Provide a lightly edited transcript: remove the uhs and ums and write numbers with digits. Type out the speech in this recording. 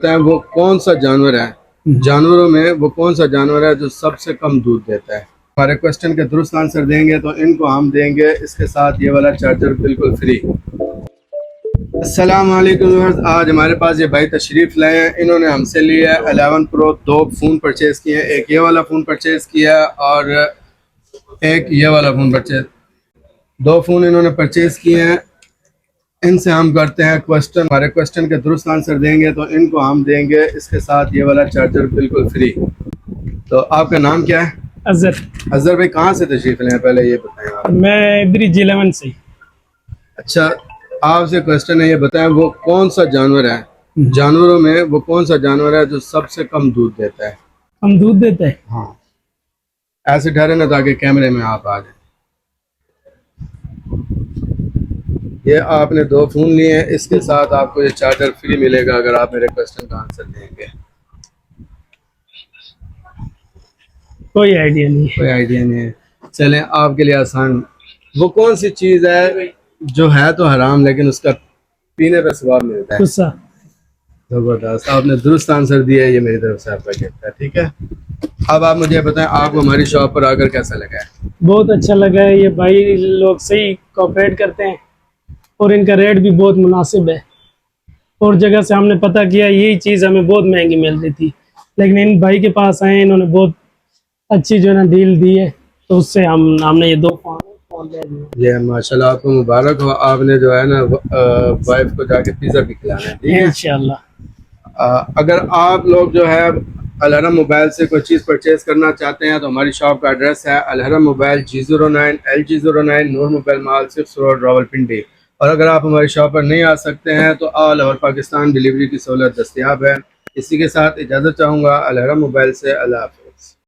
है वो कौन सा जानवर है, जानवरों में वो कौन सा जानवर है जो सबसे कम दूध देता है। हमारे क्वेश्चन के दुरुस्त आंसर देंगे तो इनको हम देंगे इसके साथ ये वाला चार्जर बिल्कुल फ्री। अस्सलाम वालेकुम व्यूअर्स, आज हमारे पास ये भाई तशरीफ लाए हैं। इन्होंने हमसे लिया 11 प्रो, दो फ़ोन परचेज़ किए हैं। एक ये वाला फ़ोन परचेज़ किया और एक ये वाला फ़ोन परचेज़, दो फ़ोन इन्होंने परचेज़ किए हैं। इनसे हम करते हैं क्वेश्चन, हमारे क्वेश्चन के दुरुस्त आंसर देंगे तो इनको हम देंगे इसके साथ ये वाला चार्जर बिल्कुल फ्री। तो आपका नाम क्या है? अजहर। अजहर भाई कहाँ से तशरीफ लाए, पहले ये बताएं आप। मैं इधर ही G11 से। अच्छा, आपसे क्वेश्चन है, ये बताएं वो कौन सा जानवर है, जानवरों में वो कौन सा जानवर है जो सबसे कम दूध देता है। हम दूध देते हैं। हाँ, ऐसे ठहरे ना ताकि कैमरे में आप आ जाए। ये आपने दो फ़ोन लिए हैं, इसके साथ आपको ये चार्जर फ्री मिलेगा अगर आप मेरे क्वेश्चन का आंसर देंगे। कोई आइडिया नहीं है। कोई आइडिया नहीं है, चलें आपके लिए आसान। वो कौन सी चीज़ है जो है तो हराम लेकिन उसका पीने पर स्वाद मिलता है। गुस्सा। ज़बरदस्त, आपने दुरुस्त आंसर दिया है, ये मेरी तरफ से आपका गिफ्ट है। ठीक है, अब आप मुझे बताएं आपको हमारी शॉप पर आकर कैसा लगा है। बहुत अच्छा लगा है, ये भाई लोग सही कोऑपरेट करते हैं और इनका रेट भी बहुत मुनासिब है। और जगह से हमने पता किया यही चीज़ हमें बहुत महंगी मिल रही थी, लेकिन इन भाई के पास आए, इन्होंने बहुत अच्छी जो है ना डील दी है, तो उससे हमने ये दो फोन ले लिए। ये माशाल्लाह, आपको मुबारक हो, आपने जो है ना वाइफ को जाके पिज़्ज़ा भी खिलाना है। ठीक है, इंशाल्लाह। अगर आप लोग जो है अलहरम मोबाइल से कोई चीज़ परचेज़ करना चाहते हैं तो हमारी शॉप का एड्रेस है अलहरम मोबाइल G09 LG09 नूर मोबाइल मॉल, सिर्फ रोड, रावलपिंडी। और अगर आप हमारी शॉप पर नहीं आ सकते हैं तो ऑल ओवर पाकिस्तान डिलीवरी की सहूलत दस्तयाब है। इसी के साथ इजाज़त चाहूँगा अलहरम मोबाइल से। अल्लाह हाफ़िज़।